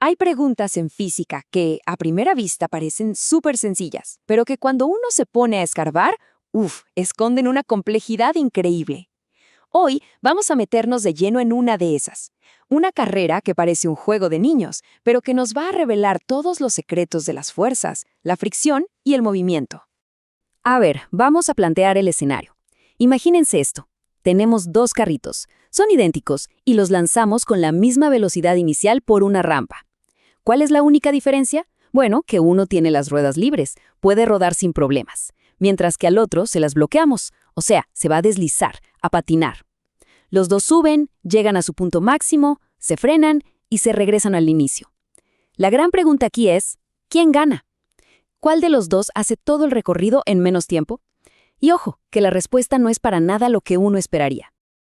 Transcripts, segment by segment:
Hay preguntas en física que a primera vista parecen súper sencillas, pero que cuando uno se pone a escarbar, esconden una complejidad increíble. Hoy vamos a meternos de lleno en una de esas. Una carrera que parece un juego de niños, pero que nos va a revelar todos los secretos de las fuerzas, la fricción y el movimiento. A ver, vamos a plantear el escenario. Imagínense esto. Tenemos dos carritos, son idénticos y los lanzamos con la misma velocidad inicial por una rampa. ¿Cuál es la única diferencia? Bueno, que uno tiene las ruedas libres, puede rodar sin problemas, mientras que al otro se las bloqueamos, o sea, se va a deslizar, a patinar. Los dos suben, llegan a su punto máximo, se frenan y se regresan al inicio. La gran pregunta aquí es, ¿quién gana? ¿Cuál de los dos hace todo el recorrido en menos tiempo? Y ojo, que la respuesta no es para nada lo que uno esperaría.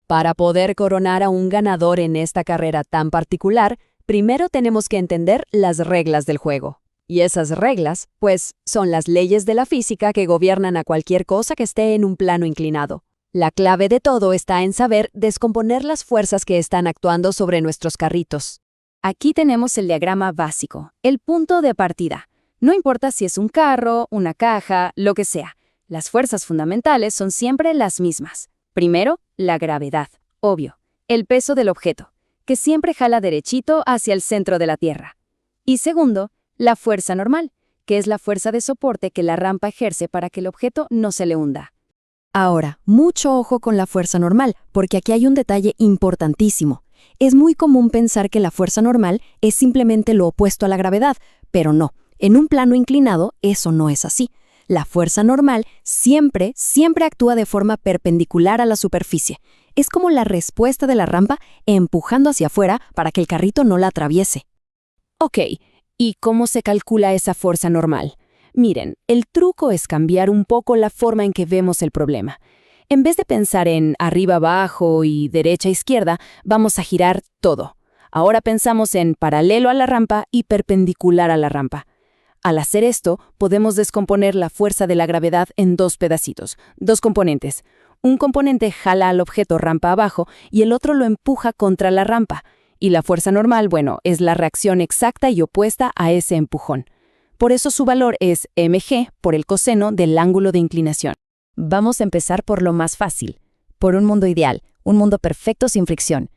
Para poder coronar a un ganador en esta carrera tan particular, primero tenemos que entender las reglas del juego. Y esas reglas, pues, son las leyes de la física que gobiernan a cualquier cosa que esté en un plano inclinado. La clave de todo está en saber descomponer las fuerzas que están actuando sobre nuestros carritos. Aquí tenemos el diagrama básico, el punto de partida. No importa si es un carro, una caja, lo que sea. Las fuerzas fundamentales son siempre las mismas. Primero, la gravedad, obvio, el peso del objeto, que siempre jala derechito hacia el centro de la Tierra. Y segundo, la fuerza normal, que es la fuerza de soporte que la rampa ejerce para que el objeto no se le hunda. Ahora, mucho ojo con la fuerza normal, porque aquí hay un detalle importantísimo. Es muy común pensar que la fuerza normal es simplemente lo opuesto a la gravedad, pero no, en un plano inclinado eso no es así. La fuerza normal siempre actúa de forma perpendicular a la superficie. Es como la respuesta de la rampa empujando hacia afuera para que el carrito no la atraviese. Ok, ¿y cómo se calcula esa fuerza normal? Miren, el truco es cambiar un poco la forma en que vemos el problema. En vez de pensar en arriba-abajo y derecha-izquierda, vamos a girar todo. Ahora pensamos en paralelo a la rampa y perpendicular a la rampa. Al hacer esto, podemos descomponer la fuerza de la gravedad en dos pedacitos, dos componentes. Un componente jala al objeto rampa abajo y el otro lo empuja contra la rampa. Y la fuerza normal, es la reacción exacta y opuesta a ese empujón. Por eso su valor es mg por el coseno del ángulo de inclinación. Vamos a empezar por lo más fácil, por un mundo ideal, un mundo perfecto sin fricción.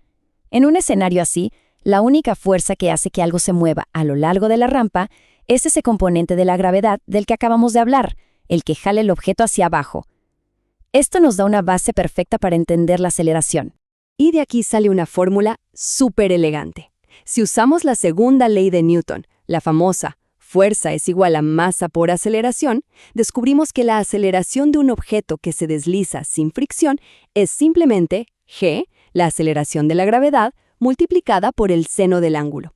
En un escenario así, la única fuerza que hace que algo se mueva a lo largo de la rampa es ese componente de la gravedad del que acabamos de hablar, el que jala el objeto hacia abajo. Esto nos da una base perfecta para entender la aceleración. Y de aquí sale una fórmula súper elegante. Si usamos la segunda ley de Newton, la famosa fuerza es igual a masa por aceleración, descubrimos que la aceleración de un objeto que se desliza sin fricción es simplemente g, la aceleración de la gravedad, multiplicada por el seno del ángulo.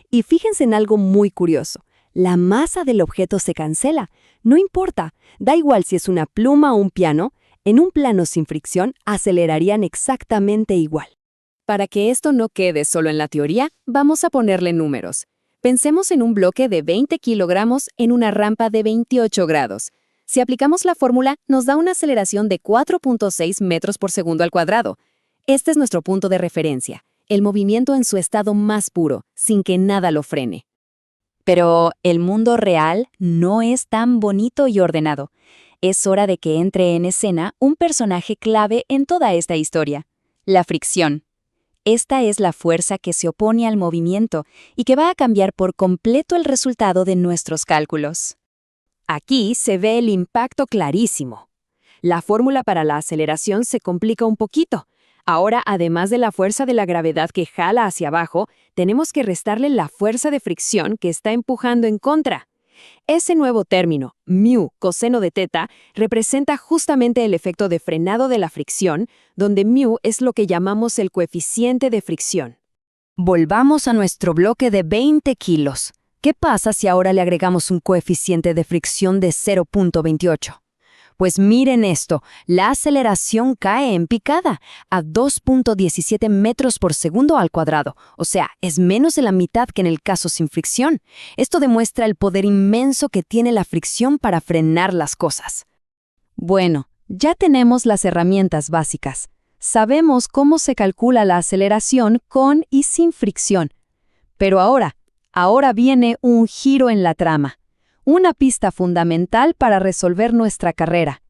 Y fíjense en algo muy curioso. La masa del objeto se cancela. No importa, da igual si es una pluma o un piano, en un plano sin fricción acelerarían exactamente igual. Para que esto no quede solo en la teoría, vamos a ponerle números. Pensemos en un bloque de 20 kilogramos en una rampa de 28 grados. Si aplicamos la fórmula, nos da una aceleración de 4.6 metros por segundo al cuadrado. Este es nuestro punto de referencia, el movimiento en su estado más puro, sin que nada lo frene. Pero el mundo real no es tan bonito y ordenado. Es hora de que entre en escena un personaje clave en toda esta historia: la fricción. Esta es la fuerza que se opone al movimiento y que va a cambiar por completo el resultado de nuestros cálculos. Aquí se ve el impacto clarísimo. La fórmula para la aceleración se complica un poquito. Ahora, además de la fuerza de la gravedad que jala hacia abajo, tenemos que restarle la fuerza de fricción que está empujando en contra. Ese nuevo término, μ coseno de teta, representa justamente el efecto de frenado de la fricción, donde μ es lo que llamamos el coeficiente de fricción. Volvamos a nuestro bloque de 20 kilos. ¿Qué pasa si ahora le agregamos un coeficiente de fricción de 0.28? Pues miren esto, la aceleración cae en picada a 2.17 metros por segundo al cuadrado, o sea, es menos de la mitad que en el caso sin fricción. Esto demuestra el poder inmenso que tiene la fricción para frenar las cosas. Bueno, ya tenemos las herramientas básicas. Sabemos cómo se calcula la aceleración con y sin fricción. Pero ahora, Ahora viene un giro en la trama, una pista fundamental para resolver nuestra carrera.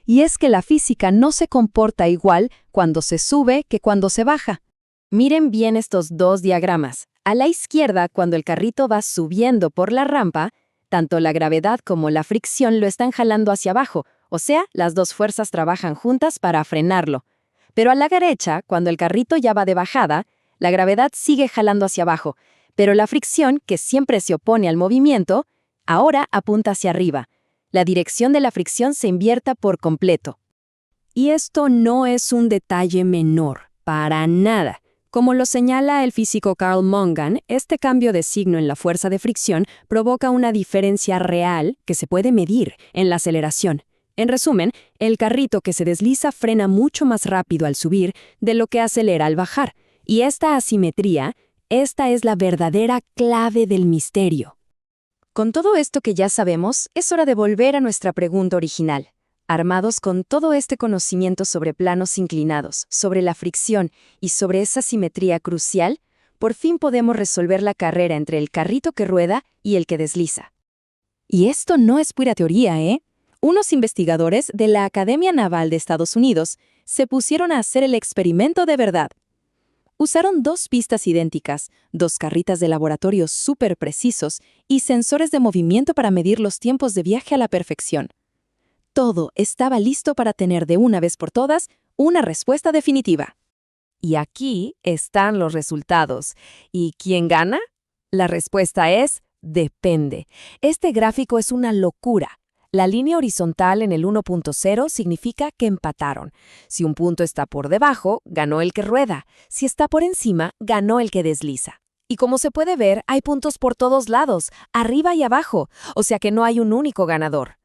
Y es que la física no se comporta igual cuando se sube que cuando se baja. Miren bien estos dos diagramas. A la izquierda, cuando el carrito va subiendo por la rampa, tanto la gravedad como la fricción lo están jalando hacia abajo, o sea, las dos fuerzas trabajan juntas para frenarlo. Pero a la derecha, cuando el carrito ya va de bajada, la gravedad sigue jalando hacia abajo, pero la fricción, que siempre se opone al movimiento, ahora apunta hacia arriba. La dirección de la fricción se invierta por completo. Y esto no es un detalle menor, para nada. Como lo señala el físico Carl Mongan, este cambio de signo en la fuerza de fricción provoca una diferencia real que se puede medir en la aceleración. En resumen, el carrito que se desliza frena mucho más rápido al subir de lo que acelera al bajar. Y esta asimetría, esta es la verdadera clave del misterio. Con todo esto que ya sabemos, es hora de volver a nuestra pregunta original. Armados con todo este conocimiento sobre planos inclinados, sobre la fricción y sobre esa simetría crucial, por fin podemos resolver la carrera entre el carrito que rueda y el que desliza. Y esto no es pura teoría, ¿eh? Unos investigadores de la Academia Naval de Estados Unidos se pusieron a hacer el experimento de verdad. Usaron dos pistas idénticas, dos carritas de laboratorio súper precisos y sensores de movimiento para medir los tiempos de viaje a la perfección. Todo estaba listo para tener de una vez por todas una respuesta definitiva. Y aquí están los resultados. ¿Y quién gana? La respuesta es depende. Este gráfico es una locura. La línea horizontal en el 1.0 significa que empataron. Si un punto está por debajo, ganó el que rueda. Si está por encima, ganó el que desliza. Y como se puede ver, hay puntos por todos lados, arriba y abajo, o sea que no hay un único ganador.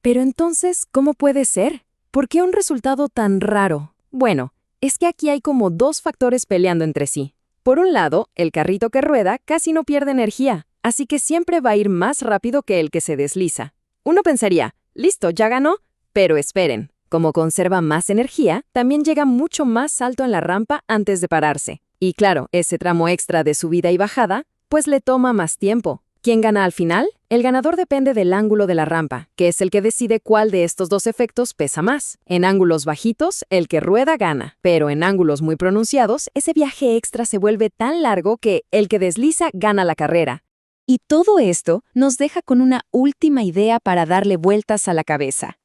Pero entonces, ¿cómo puede ser? ¿Por qué un resultado tan raro? Bueno, es que aquí hay como dos factores peleando entre sí. Por un lado, el carrito que rueda casi no pierde energía, así que siempre va a ir más rápido que el que se desliza. Uno pensaría, listo, ya ganó, pero esperen. Como conserva más energía, también llega mucho más alto en la rampa antes de pararse. Y claro, ese tramo extra de subida y bajada, pues le toma más tiempo. ¿Quién gana al final? El ganador depende del ángulo de la rampa, que es el que decide cuál de estos dos efectos pesa más. En ángulos bajitos, el que rueda gana, pero en ángulos muy pronunciados, ese viaje extra se vuelve tan largo que el que desliza gana la carrera. Y todo esto nos deja con una última idea para darle vueltas a la cabeza.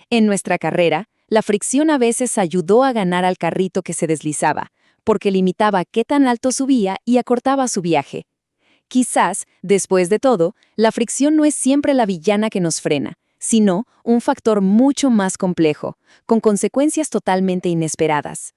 En nuestra carrera, la fricción a veces ayudó a ganar al carrito que se deslizaba, porque limitaba qué tan alto subía y acortaba su viaje. Quizás, después de todo, la fricción no es siempre la villana que nos frena, sino un factor mucho más complejo, con consecuencias totalmente inesperadas.